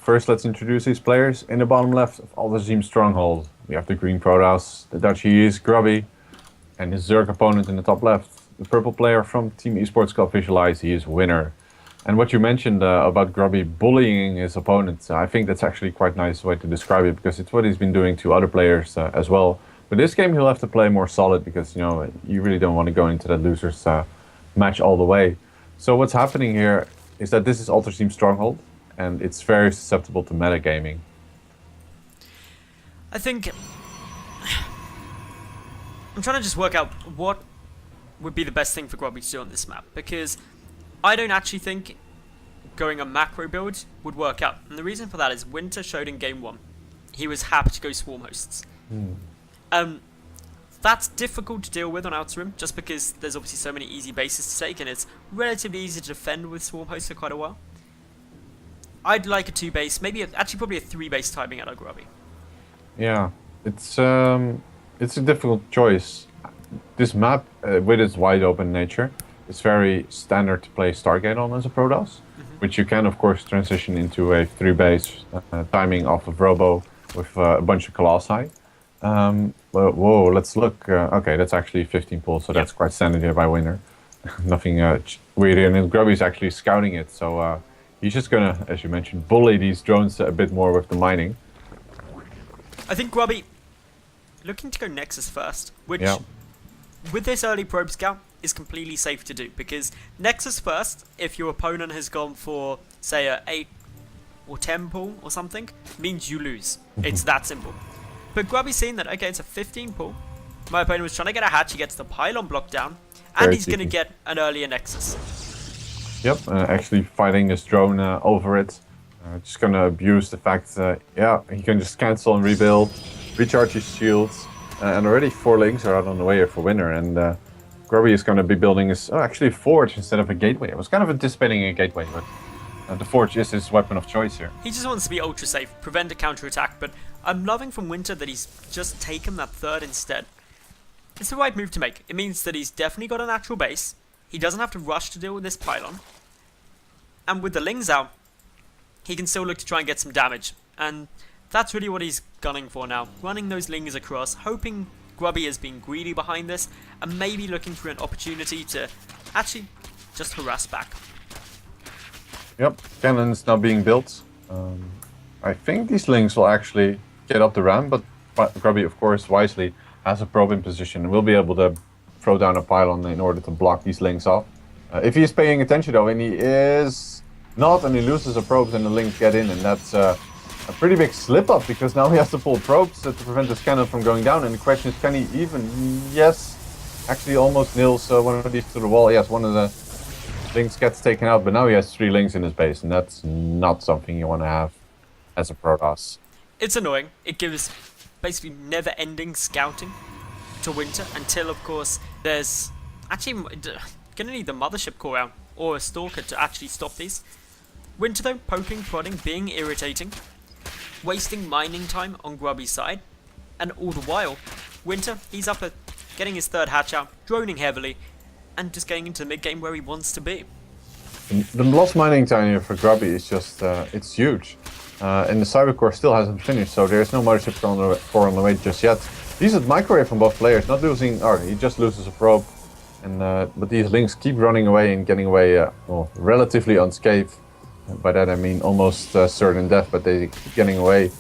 first let's introduce these players. In the bottom left of Alderzim Stronghold, we have the green Protoss, the Dutch he is Grubby, and his Zerg opponent in the top left. The purple player from Team Esports Club Visualize, he is Winner. And what you mentioned about Grubby bullying his opponents, I think that's actually quite a nice way to describe it, because it's what he's been doing to other players as well. But this game he'll have to play more solid, because you really don't want to go into that losers match all the way. So what's happening here is that this is Alderzim Stronghold, and it's very susceptible to metagaming. I think I'm trying to just work out what would be the best thing for Grubby to do on this map, because I don't actually think going a macro build would work out. And the reason for that is Winter showed in game 1 he was happy to go swarm hosts. That's difficult to deal with on Outer Rim, just because there's obviously so many easy bases to take, and it's relatively easy to defend with swarm hosts for quite a while. I'd like a 2 base, actually probably a 3 base timing out of Grubby. Yeah, it's a difficult choice. This map, with its wide open nature, is very standard to play Stargate on as a Protoss, which you can of course transition into a 3 base timing off of Robo with a bunch of Colossi. Whoa, let's look. Okay, that's actually 15 pulls, so that's quite standard here by Winner. Nothing weird here, and Grubby's actually scouting it, so he's just gonna, as you mentioned, bully these drones a bit more with the mining. I think Grubby looking to go Nexus first, which with this early probe scout is completely safe to do, because Nexus first, if your opponent has gone for say a 8 or 10 pull or something, means you lose. It's that simple. But Grubby's seen that, okay, it's a 15 pull. My opponent was trying to get a hatch, he gets the pylon block down, and he's going to get an earlier Nexus. Yep, actually fighting his drone over it. Just going to abuse the fact that, he can just cancel and rebuild, recharge his shields, and already 4 links are out on the way here for Winner, and Grubby is going to be building his, actually a forge instead of a gateway. I was kind of anticipating a gateway, but the forge is his weapon of choice here. He just wants to be ultra safe, prevent a counter attack, but I'm loving from Winter that he's just taken that 3rd instead. It's the right move to make. It means that he's definitely got a natural base, he doesn't have to rush to deal with this pylon, and with the lings out, he can still look to try and get some damage, and that's really what he's gunning for now, running those lings across, hoping Grubby has been greedy behind this, and maybe looking for an opportunity to actually just harass back. Yep, cannon's now being built. I think these lings will actually get up the ramp, but Grubby, of course, wisely has a probe in position and will be able to throw down a pylon in order to block these lings off. If he is paying attention though, and he is not, and he loses a probe, then the lings get in, and that's a pretty big slip up, because now he has to pull probes to prevent his cannon from going down, and the question is, can he even? Yes, actually almost nails one of these to the wall. Yes, one of the lings gets taken out, but now he has 3 lings in his base, and that's not something you want to have as a Protoss. It's annoying. It gives basically never-ending scouting to Winter, until of course there's actually gonna need the mothership core out or a stalker to actually stop these. Winter though, poking, prodding, being irritating, wasting mining time on Grubby's side, and all the while, Winter, he's up at getting his 3rd hatch out, droning heavily, and just getting into the mid-game where he wants to be. The lost mining time here for Grubby is just, it's huge. And the Cybercore still hasn't finished, so there's no mothership core on the way just yet. Decent microwave from both players, not losing, or he just loses a probe. And but these links keep running away and getting away, relatively unscathed. By that I mean almost certain death, but they keep getting away.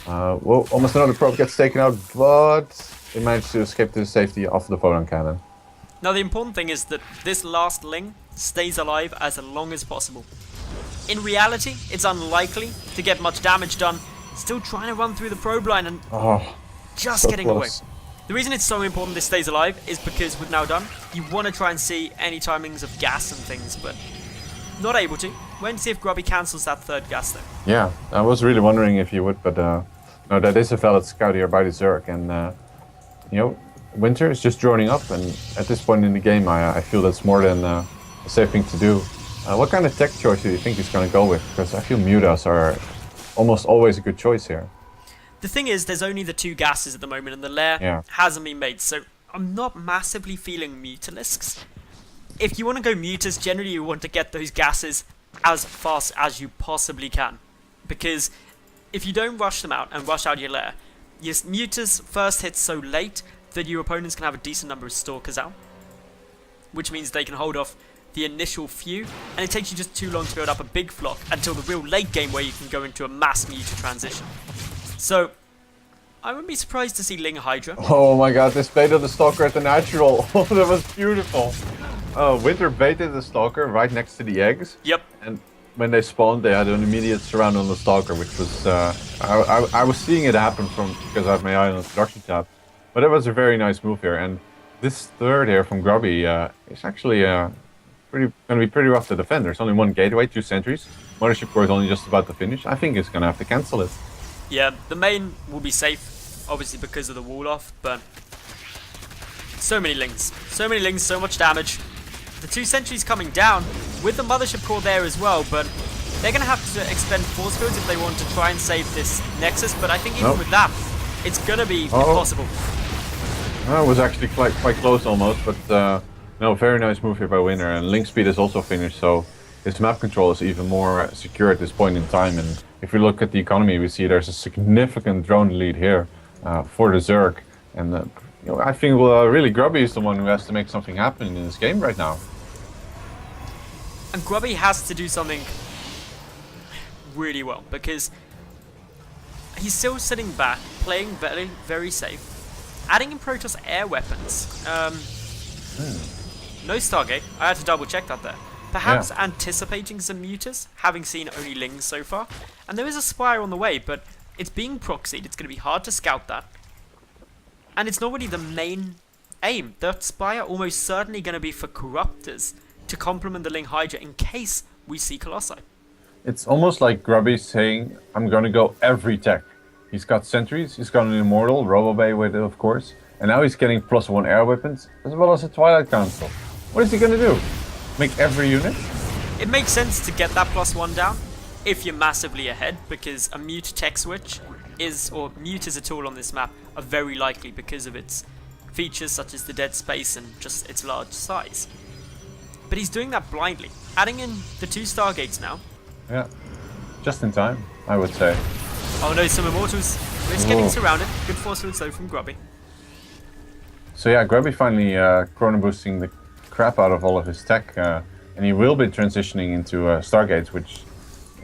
Well, almost another probe gets taken out, but they managed to escape to the safety of the photon cannon. Now the important thing is that this last ling stays alive as long as possible. In reality, it's unlikely to get much damage done, still trying to run through the probe line and just so getting close. away. The reason it's so important this stays alive is because with now done, you want to try and see any timings of gas and things, but not able to. Wait and see if Grubby cancels that 3rd gas though. Yeah, I was really wondering if you would, but no, that is a valid scout here by the Zerg, and Winter is just droning up, and at this point in the game I feel that's more than a safe thing to do. What kind of tech choice do you think he's going to go with? Because I feel mutas are almost always a good choice here. The thing is, there's only the 2 gases at the moment, and the lair hasn't been made, so I'm not massively feeling Mutalisks. If you want to go mutas, generally you want to get those gases as fast as you possibly can. because if you don't rush them out and rush out your lair, your Mutas first hit so late that your opponents can have a decent number of Stalkers out, which means they can hold off the initial few, and it takes you just too long to build up a big flock until the real late game where you can go into a mass Muta transition. So, I wouldn't be surprised to see Ling Hydra. Oh my god, this bait of the Stalker at the natural. Oh, that was beautiful. Winter baited the Stalker right next to the eggs. Yep. And when they spawned, they had an immediate surround on the Stalker, which was... I was seeing it happen because I have my eye on the production tab. But it was a very nice move here. And this third here from Grubby is actually going to be pretty rough to defend. There's only one gateway, 2 sentries. Mothership Core is only just about to finish. I think it's going to have to cancel it. Yeah, the main will be safe, obviously because of the wall off, but so many lings, so much damage. The 2 sentries coming down with the Mothership Core there as well, but they're going to have to expend force fields if they want to try and save this Nexus, but I think even with that, it's going to be impossible. Well, it was actually quite close almost, but no, very nice move here by Winner, and link speed is also finished, so his map control is even more secure at this point in time. And if we look at the economy, we see there's a significant drone lead here for the Zerg. And I think really Grubby is the one who has to make something happen in this game right now. And Grubby has to do something really well, because he's still sitting back, playing very, very safe, adding in Protoss air weapons. No Stargate, I had to double check that there. Perhaps anticipating some Mutas, having seen only Lings so far. And there is a Spire on the way, but it's being proxied, it's going to be hard to scout that. And it's not really the main aim. The Spire almost certainly going to be for Corruptors to complement the Ling Hydra in case we see Colossi. It's almost like Grubby saying, I'm going to go every tech. He's got sentries, he's got an Immortal, Robobay with it of course, and now he's getting +1 air weapons, as well as a Twilight Council. What is he going to do? Make every unit? It makes sense to get that +1 down if you're massively ahead, because a Mute tech switch or Mute as a tool on this map are very likely because of its features such as the dead space and just its large size. But he's doing that blindly, adding in the 2 Stargates now. Yeah, just in time, I would say. Oh no, some Immortals. It's getting surrounded. Good force fields though from Grubby. So yeah, Grubby finally chrono boosting the crap out of all of his tech, and he will be transitioning into Stargates, which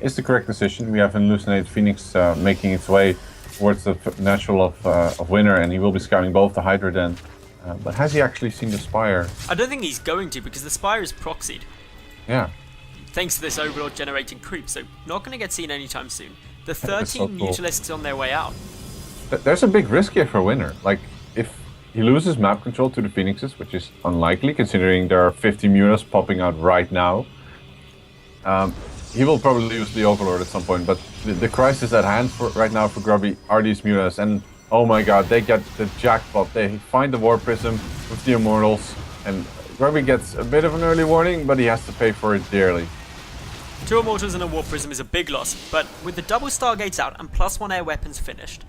is the correct decision. We have an Hallucinated Phoenix making its way towards the natural of Winner, and he will be scouting both the Hydra then. But has he actually seen the Spire? I don't think he's going to, because the Spire is proxied. Yeah. Thanks to this Overlord generating creep, so not going to get seen anytime soon. The 13 Mutalisks on their way out. There's a big risk here for Winner. Like, if he loses map control to the Phoenixes, which is unlikely considering there are 50 Mutas popping out right now, he will probably lose the Overlord at some point. But the crisis at hand right now for Grubby are these Mutas, and oh my god, they get the jackpot. They find the War Prism with the Immortals, and Grubby gets a bit of an early warning, but he has to pay for it dearly. 2 Immortals and a War Prism is a big loss, but with the double Stargates out and +1 air weapons finished,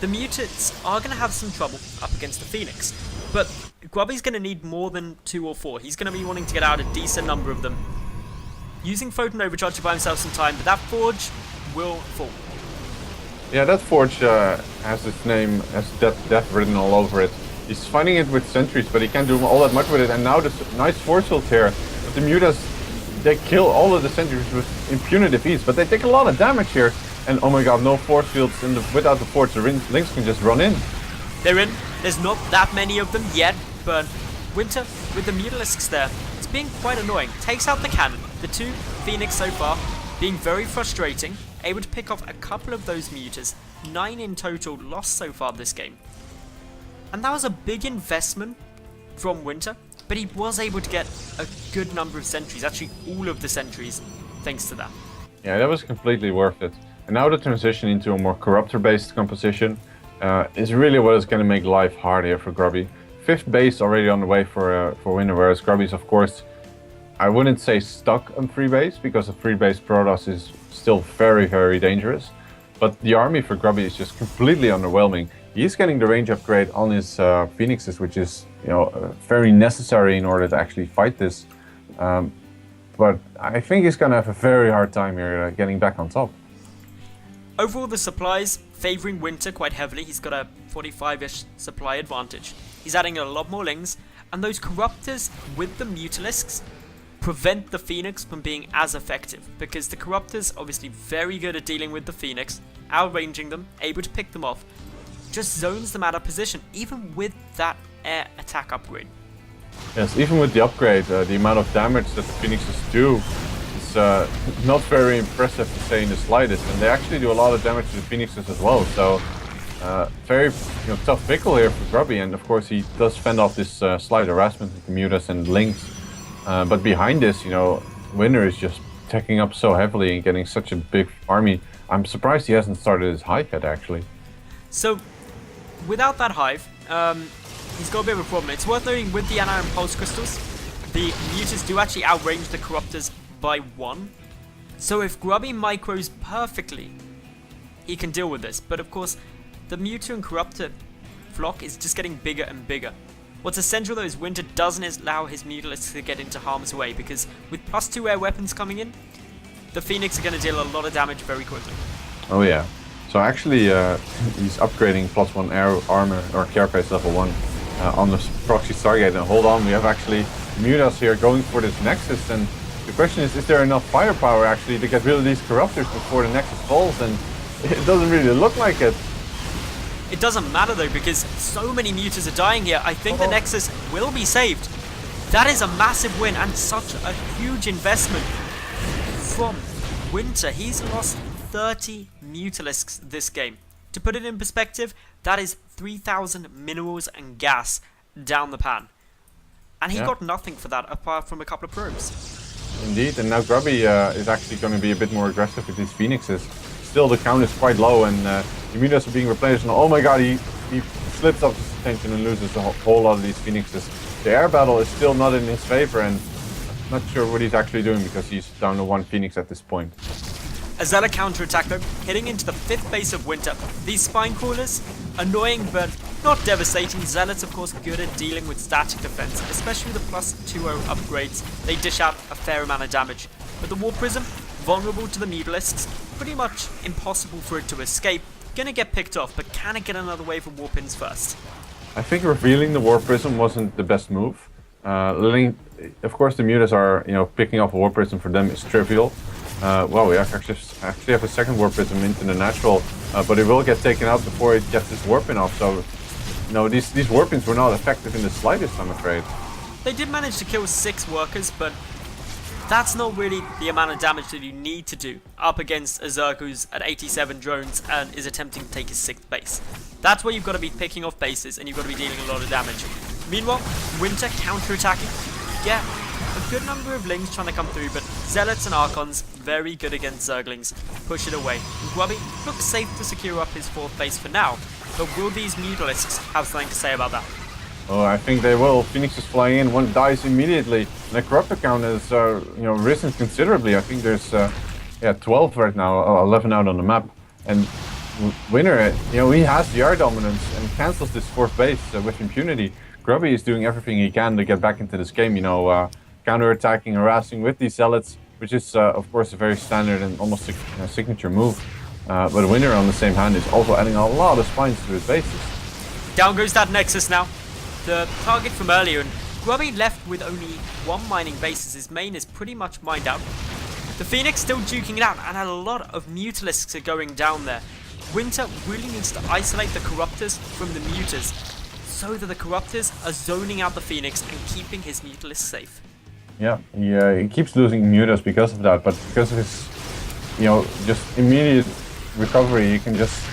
the Mutants are going to have some trouble up against the Phoenix. But Grubby's going to need more than 2 or 4. He's going to be wanting to get out a decent number of them. Using Photon Overcharge to buy himself some time, but that Forge will fall. Yeah, that Forge has its name, has death written all over it. He's fighting it with sentries, but he can't do all that much with it. And now this nice force field here. But the Mutas, they kill all of the sentries with impunitive ease, but they take a lot of damage here. And oh my god, no force fields without the Forge. The Lynx can just run in. They're in. There's not that many of them yet, but Winter, with the Mutalisks there, it's being quite annoying. Takes out the cannon. The 2 Phoenix so far being very frustrating. Able to pick off a couple of those Mutas. 9 in total lost so far this game. And that was a big investment from Winter, but he was able to get a good number of sentries, actually all of the sentries, thanks to that. Yeah, that was completely worth it. And now the transition into a more Corruptor-based composition is really what is going to make life hard here for Grubby. 5th base already on the way for Winner, whereas Grubby's, of course, I wouldn't say stuck on 3 base, because a 3 base Protoss is still very, very dangerous. But the army for Grubby is just completely underwhelming. He's getting the range upgrade on his Phoenixes, which is very necessary in order to actually fight this. But I think he's going to have a very hard time here getting back on top. Overall, the supplies favouring Winter quite heavily. He's got a 45-ish supply advantage. He's adding a lot more lings, and those Corruptors with the Mutalisks prevent the Phoenix from being as effective, because the Corruptors obviously very good at dealing with the Phoenix, outranging them, able to pick them off, just zones them out of position, even with that air attack upgrade. Yes, even with the upgrade, the amount of damage that the Phoenixes do is not very impressive to say in the slightest, and they actually do a lot of damage to the Phoenixes as well, so very tough pickle here for Grubby, and of course he does fend off this slight harassment with the Mutas and Lynx, but behind this, Winner is just taking up so heavily and getting such a big army. I'm surprised he hasn't started his hive yet, actually. So, without that hive, he's got a bit of a problem. It's worth noting with the Anna and Pulse Crystals, the Mutas do actually outrange the Corruptors by 1. So if Grubby micros perfectly, he can deal with this. But of course, the Mewtwo and Corruptor flock is just getting bigger and bigger. What's essential though is Winter doesn't allow his Mutalisks to get into harm's way, because with +2 air weapons coming in, the Phoenix are going to deal a lot of damage very quickly. Oh yeah. So actually, he's upgrading +1 air armor or carapace level 1 on the proxy Stargate. And hold on, we have actually Mutas here going for this Nexus, and the question is there enough firepower actually to get rid of these Corruptors before the Nexus falls? And it doesn't really look like it. It doesn't matter though, because so many Mutas are dying here. I think the Nexus will be saved. That is a massive win and such a huge investment from Winter. He's lost 30 Mutalisks this game. To put it in perspective, that is 3,000 minerals and gas down the pan. And he got nothing for that apart from a couple of probes. Indeed, and now Grubby is actually going to be a bit more aggressive with these Phoenixes. Still, the count is quite low, and the Mutas are being replenished. And oh my god, he slips off his attention and loses a whole lot of these Phoenixes. The air battle is still not in his favor, and I'm not sure what he's actually doing because he's down to 1 Phoenix at this point. A Zealot counterattack though, hitting into the 5th base of Winter. These Spine Crawlers, annoying but not devastating. Zealots of course good at dealing with static defense, especially the +2-0 upgrades. They dish out a fair amount of damage. But the War Prism, vulnerable to the Mutalisks, pretty much impossible for it to escape. Gonna get picked off, but can it get another wave of Warpins first? I think revealing the War Prism wasn't the best move. Of course the Mutas are, picking off a War Prism for them is trivial. Well, we actually have a second War Prism into the natural, but it will get taken out before it gets this Warpin off, so these Warpins were not effective in the slightest, I'm afraid. They did manage to kill 6 workers, but that's not really the amount of damage that you need to do up against a Zerg who's at 87 drones and is attempting to take his 6th base. That's where you've got to be picking off bases and you've got to be dealing a lot of damage. Meanwhile, Winter counter-attacking. Yeah, a good number of Lings trying to come through, but Zealots and Archons very good against Zerglings. Push it away. And Grubby looks safe to secure up his 4th base for now, but will these Mutalisks have something to say about that? Oh, I think they will. Phoenix is flying in, one dies immediately. The Corruptor count has risen considerably. I think there's 12 right now, 11 out on the map. And Winner, he has the air dominance and cancels this 4th base with impunity. Grubby is doing everything he can to get back into this game, counter-attacking, harassing with these Zealots, which is of course a very standard and almost a signature move. But Winner on the same hand is also adding a lot of spines to his bases. Down goes that Nexus now. The target from earlier, and Grubby left with only 1 mining base as his main is pretty much mined out. The Phoenix still duking it out, and a lot of Mutalisks are going down there. Winter really needs to isolate the Corruptors from the Mutas, so that the Corruptors are zoning out the Phoenix and keeping his Mutalisks safe. Yeah, he keeps losing Mutas because of that, but because of his, just immediate recovery, he can just,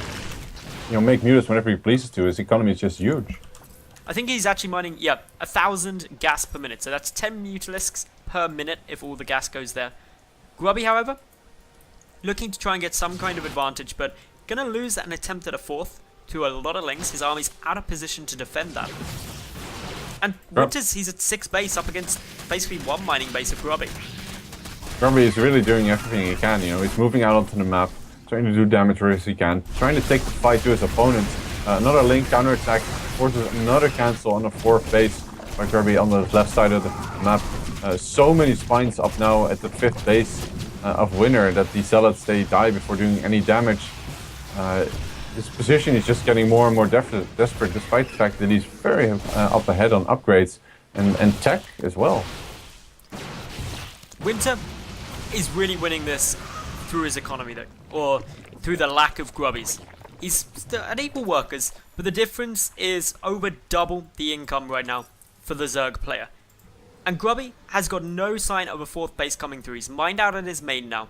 make Mutas whenever he pleases to. His economy is just huge. I think he's actually mining, 1,000 gas per minute, so that's 10 Mutalisks per minute if all the gas goes there. Grubby, however, looking to try and get some kind of advantage, but gonna lose an attempt at a 4th to a lot of Lings. His army's out of position to defend that. And Winters, he's at 6 base up against basically 1 mining base of Grubby. Grubby is really doing everything he can, he's moving out onto the map, trying to do damage where he can, trying to take the fight to his opponent. Another Link counterattack forces another cancel on the 4th base by Grubby on the left side of the map. So many spines up now at the 5th base of Winner that the Zealots, they die before doing any damage. His position is just getting more and more desperate, despite the fact that he's very up ahead on upgrades and tech as well. Winter is really winning this through his economy, though, or through the lack of grubbies. He's still at equal workers, but the difference is over double the income right now for the Zerg player. And Grubby has got no sign of a 4th base coming through. He's mined out at his main now,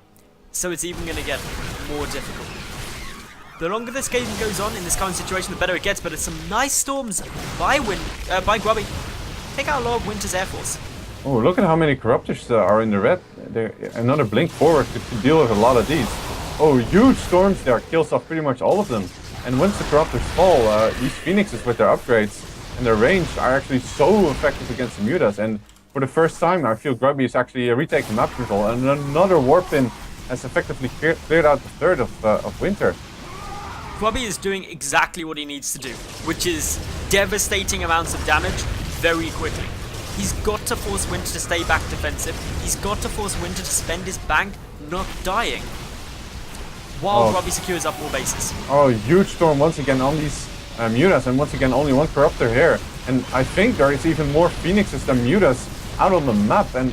so it's even going to get more difficult. The longer this game goes on in this current situation, the better it gets, but it's some nice storms by Grubby. Take out a lot of Winter's Air Force. Oh, look at how many Corruptors are in the red. Another blink forward could deal with a lot of these. Oh, huge storms there, kills off pretty much all of them. And once the Corruptors fall, these Phoenixes with their upgrades and their range are actually so effective against the Mutas. And for the first time, I feel Grubby is actually retaking map control, and another Warpin has effectively cleared out the third of Winter. Grubby is doing exactly what he needs to do, which is devastating amounts of damage very quickly. He's got to force Winter to stay back defensive. He's got to force Winter to spend his bank not dying, while Grubby secures up more bases. Oh, huge storm once again on these Mutas, and once again only one Corruptor here. And I think there is even more Phoenixes than Mutas out on the map, and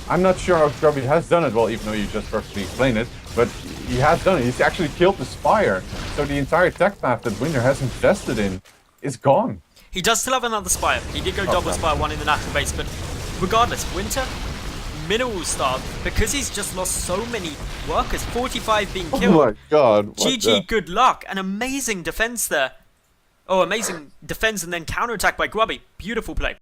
I'm not sure how Grubby has done it. Well, even though you just perfectly explained it, but he has done it. He's actually killed the Spire, so the entire tech map that Winter has invested in is gone. He does still have another Spire. He did go double Spire 1 in the natural base, but regardless, Winter mineral starved because he's just lost so many workers, 45 being killed. Oh my god. GG, good luck. An amazing defense there. Oh, amazing defense and then counterattack by Grubby. Beautiful play.